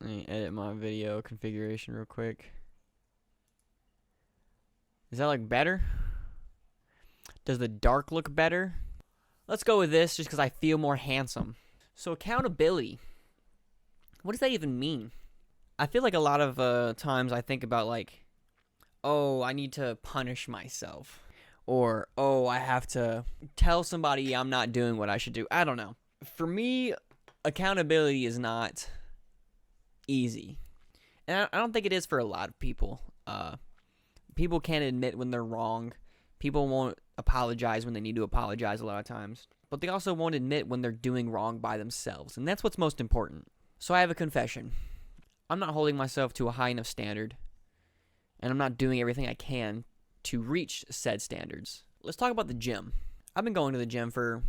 Let me edit my video configuration real quick. Is that like better? Does the dark look better? Let's go with this just because I feel more handsome. So accountability. What does that even mean? I feel like a lot of times I think about like, oh, I need to punish myself. Or, oh, I have to tell somebody I'm not doing what I should do. I don't know. For me, accountability is not easy. And I don't think it is for a lot of people. People can't admit when they're wrong. People won't apologize when they need to apologize a lot of times. But they also won't admit when they're doing wrong by themselves. And that's what's most important. So I have a confession. I'm not holding myself to a high enough standard. And I'm not doing everything I can to reach said standards. Let's talk about the gym. I've been going to the gym for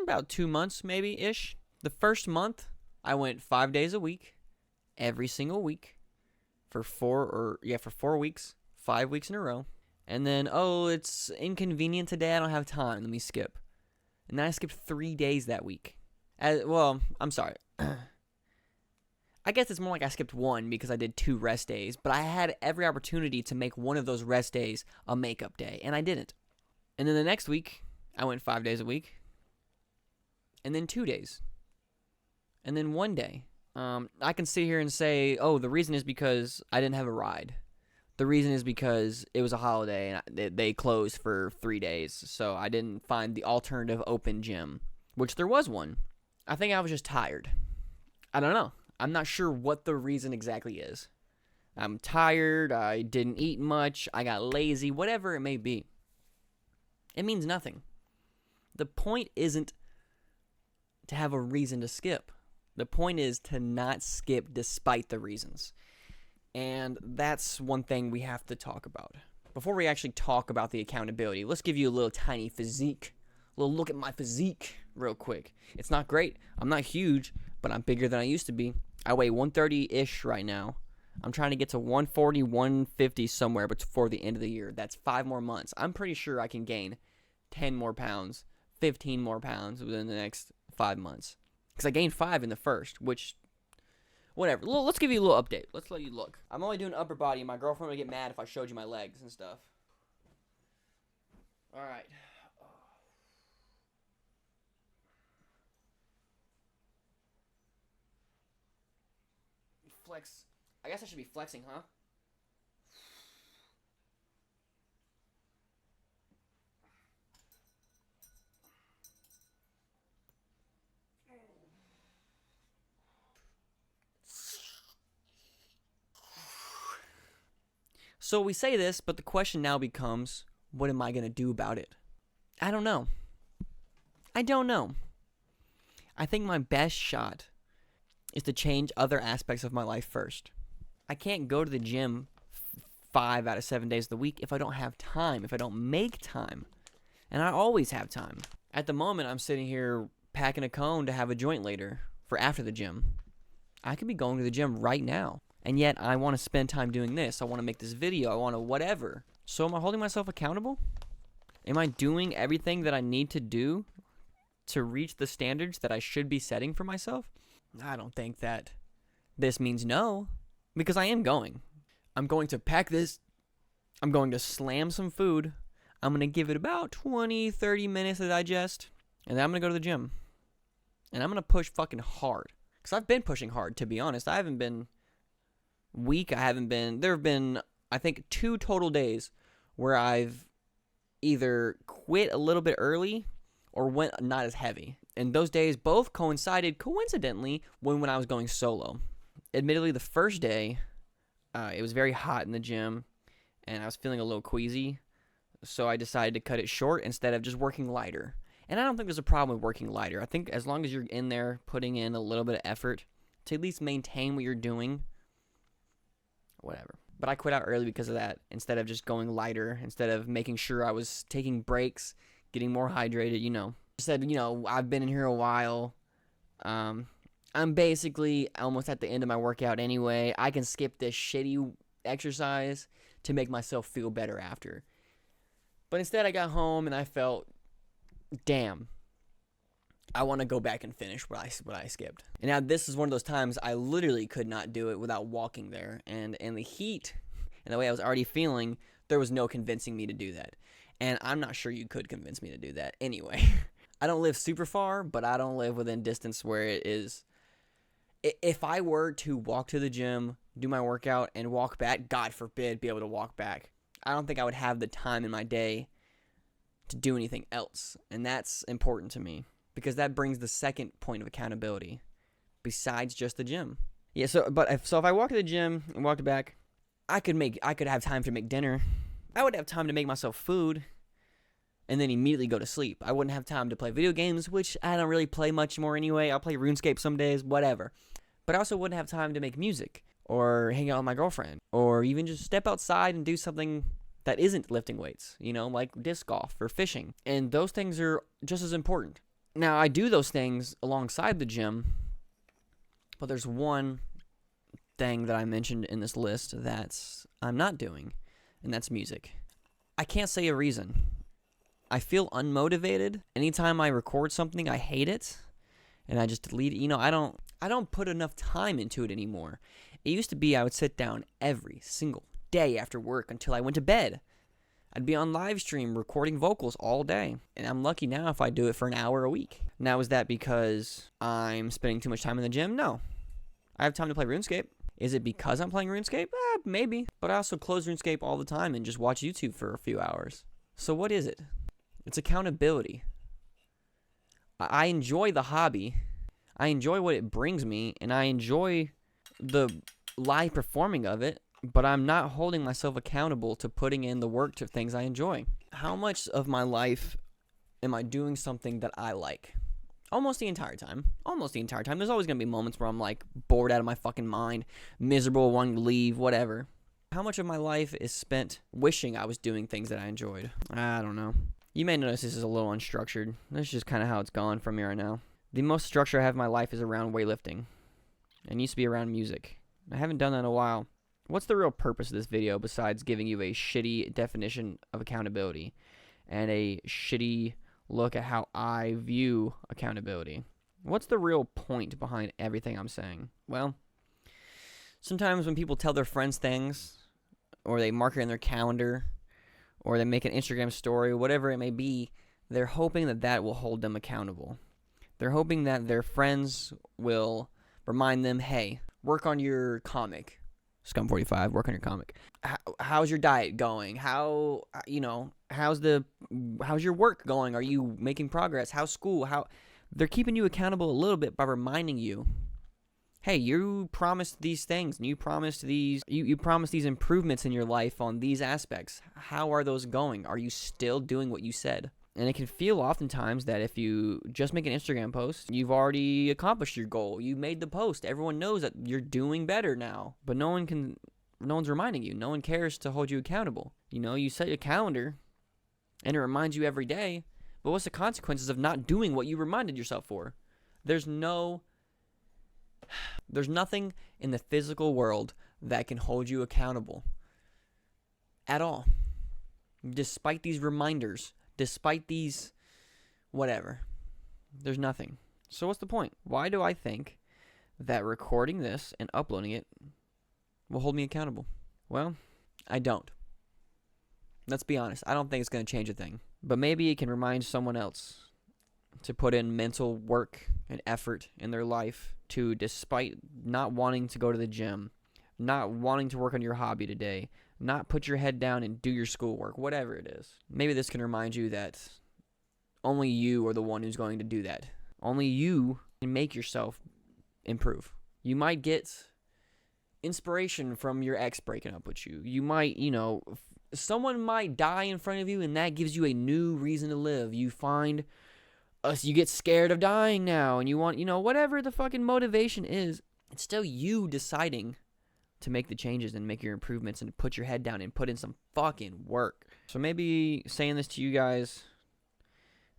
about 2 months, maybe-ish. The first month, I went 5 days a week, every single week, for 4 weeks, 5 weeks in a row. And then, oh, it's inconvenient today, I don't have time, let me skip. And then I skipped 3 days that week. I'm sorry. I guess it's more like I skipped one because I did 2 rest days, but I had every opportunity to make one of those rest days a makeup day, and I didn't. And then the next week, I went 5 days a week, and then 2 days, and then 1 day. I can sit here and say, oh, the reason is because I didn't have a ride. The reason is because it was a holiday, and they closed for 3 days, so I didn't find the alternative open gym, which there was one. I think I was just tired. I don't know. I'm not sure what the reason exactly is. I'm tired, I didn't eat much, I got lazy, whatever it may be. It means nothing. The point isn't to have a reason to skip. The point is to not skip despite the reasons. And that's one thing we have to talk about. Before we actually talk about the accountability, let's give you a little tiny physique. A little look at my physique real quick. It's not great. I'm not huge, but I'm bigger than I used to be. I weigh 130-ish right now. I'm trying to get to 140, 150 somewhere before the end of the year. That's 5 more months. I'm pretty sure I can gain 10 more pounds, 15 more pounds within the next 5 months. Because I gained 5 in the first, which, whatever. Let's give you a little update. Let's let you look. I'm only doing upper body. My girlfriend would get mad if I showed you my legs and stuff. All right. Flex. I guess I should be flexing, huh? So we say this, but the question now becomes, what am I going to do about it? I don't know. I don't know. I think my best shot is to change other aspects of my life first. I can't go to the gym 5 out of 7 days of the week if I don't have time, if I don't make time. And I always have time. At the moment, I'm sitting here packing a cone to have a joint later for after the gym. I could be going to the gym right now. And yet, I want to spend time doing this. I want to make this video. I want to whatever. So am I holding myself accountable? Am I doing everything that I need to do to reach the standards that I should be setting for myself? I don't think that this means no, because I am going. I'm going to pack this. I'm going to slam some food. I'm going to give it about 20, 30 minutes to digest, and then I'm going to go to the gym. And I'm going to push fucking hard, because I've been pushing hard, to be honest. I haven't been weak. There have been, I think, 2 total days where I've either quit a little bit early or went not as heavy. And those days both coincided, coincidentally, when I was going solo. Admittedly, the first day, it was very hot in the gym, and I was feeling a little queasy, so I decided to cut it short instead of just working lighter. And I don't think there's a problem with working lighter. I think as long as you're in there putting in a little bit of effort to at least maintain what you're doing, whatever. But I quit out early because of that, instead of just going lighter, instead of making sure I was taking breaks, getting more hydrated, I said, I've been in here a while. I'm basically almost at the end of my workout anyway. I can skip this shitty exercise to make myself feel better after. But instead I got home and I felt, damn, I want to go back and finish what I skipped. And now this is one of those times I literally could not do it without walking there. And the heat and the way I was already feeling, there was no convincing me to do that. And I'm not sure you could convince me to do that anyway. I don't live super far, but I don't live within distance where it is. If I were to walk to the gym, do my workout, and walk back, God forbid, be able to walk back, I don't think I would have the time in my day to do anything else. And that's important to me because that brings the second point of accountability besides just the gym. Yeah, so if I walk to the gym and walked back, I could have time to make dinner. I would have time to make myself food and then immediately go to sleep. I wouldn't have time to play video games, which I don't really play much more anyway. I'll play RuneScape some days, whatever. But I also wouldn't have time to make music or hang out with my girlfriend or even just step outside and do something that isn't lifting weights, like disc golf or fishing. And those things are just as important. Now, I do those things alongside the gym, but there's one thing that I mentioned in this list that I'm not doing, and that's music. I can't say a reason. I feel unmotivated. Anytime I record something, I hate it, and I just delete it. I don't put enough time into it anymore. It used to be I would sit down every single day after work until I went to bed. I'd be on live stream recording vocals all day, and I'm lucky now if I do it for an hour a week. Now, is that because I'm spending too much time in the gym? No. I have time to play RuneScape. Is it because I'm playing RuneScape? Maybe. But I also close RuneScape all the time and just watch YouTube for a few hours. So what is it? It's accountability. I enjoy the hobby. I enjoy what it brings me, and I enjoy the live performing of it, but I'm not holding myself accountable to putting in the work to things I enjoy. How much of my life am I doing something that I like? Almost the entire time. There's always going to be moments where I'm like bored out of my fucking mind, miserable, wanting to leave, whatever. How much of my life is spent wishing I was doing things that I enjoyed? I don't know. You may notice this is a little unstructured. That's just kind of how it's gone from here on now. The most structure I have in my life is around weightlifting. And used to be around music. I haven't done that in a while. What's the real purpose of this video besides giving you a shitty definition of accountability and a shitty look at how I view accountability? What's the real point behind everything I'm saying? Well, sometimes when people tell their friends things, or they mark it in their calendar, or they make an Instagram story, whatever it may be, they're hoping that that will hold them accountable. They're hoping that their friends will remind them, hey, work on your comic. Scum45, work on your comic. How's your diet going? How's your work going? Are you making progress? How's school? They're keeping you accountable a little bit by reminding you, hey, you promised these things, and you promised these improvements in your life on these aspects. How are those going? Are you still doing what you said? And it can feel oftentimes that if you just make an Instagram post, you've already accomplished your goal. You made the post. Everyone knows that you're doing better now. But no one's reminding you. No one cares to hold you accountable. You set your calendar, and it reminds you every day. But what's the consequences of not doing what you reminded yourself for? There's nothing in the physical world that can hold you accountable at all. Despite these reminders, despite these whatever, there's nothing. So what's the point? Why do I think that recording this and uploading it will hold me accountable? Well, I don't. Let's be honest. I don't think it's going to change a thing. But maybe it can remind someone else to put in mental work and effort in their life to, despite not wanting to go to the gym, not wanting to work on your hobby today, not put your head down and do your schoolwork, whatever it is. Maybe this can remind you that only you are the one who's going to do that. Only you can make yourself improve. You might get inspiration from your ex breaking up with you. You might, someone might die in front of you, and that gives you a new reason to live. You find you get scared of dying now, and you want, whatever the fucking motivation is, it's still you deciding to make the changes and make your improvements and to put your head down and put in some fucking work. So maybe saying this to you guys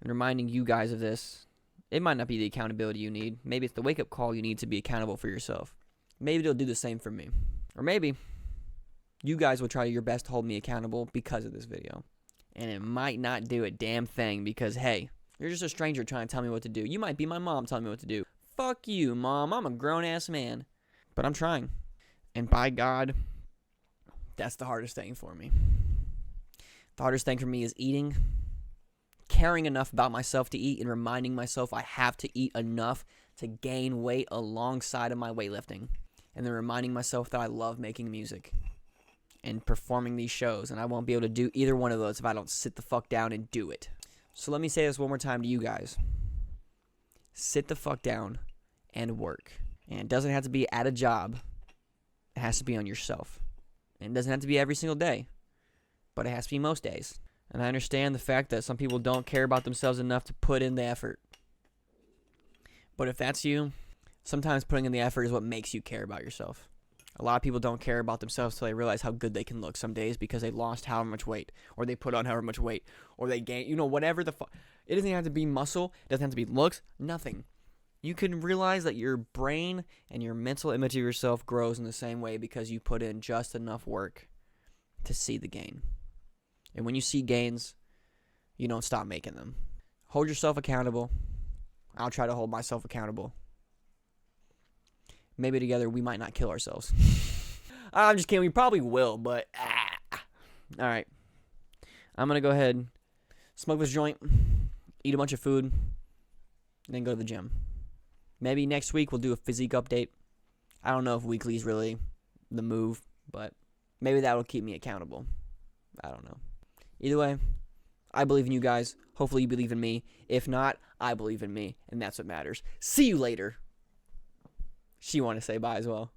and reminding you guys of this, it might not be the accountability you need. Maybe it's the wake-up call you need to be accountable for yourself. Maybe it'll do the same for me. Or maybe you guys will try your best to hold me accountable because of this video. And it might not do a damn thing because, hey, You're just a stranger trying to tell me what to do. You might be my mom telling me what to do. Fuck you, Mom. I'm a grown-ass man. But I'm trying. And by God, that's the hardest thing for me. The hardest thing for me is eating, caring enough about myself to eat, and reminding myself I have to eat enough to gain weight alongside of my weightlifting. And then reminding myself that I love making music and performing these shows. And I won't be able to do either one of those if I don't sit the fuck down and do it. So let me say this one more time to you guys. Sit the fuck down and work. And it doesn't have to be at a job. It has to be on yourself. And it doesn't have to be every single day. But it has to be most days. And I understand the fact that some people don't care about themselves enough to put in the effort. But if that's you, sometimes putting in the effort is what makes you care about yourself. A lot of people don't care about themselves till they realize how good they can look some days because they lost however much weight, or they put on however much weight, or they gain, whatever the fuck. It doesn't have to be muscle. It doesn't have to be looks. Nothing. You can realize that your brain and your mental image of yourself grows in the same way because you put in just enough work to see the gain. And when you see gains, you don't stop making them. Hold yourself accountable. I'll try to hold myself accountable. Maybe together we might not kill ourselves. I'm just kidding. We probably will, but... All right. I'm going to go ahead, smoke this joint, eat a bunch of food, and then go to the gym. Maybe next week we'll do a physique update. I don't know if weekly is really the move, but maybe that will keep me accountable. I don't know. Either way, I believe in you guys. Hopefully you believe in me. If not, I believe in me, and that's what matters. See you later. She want to say bye as well.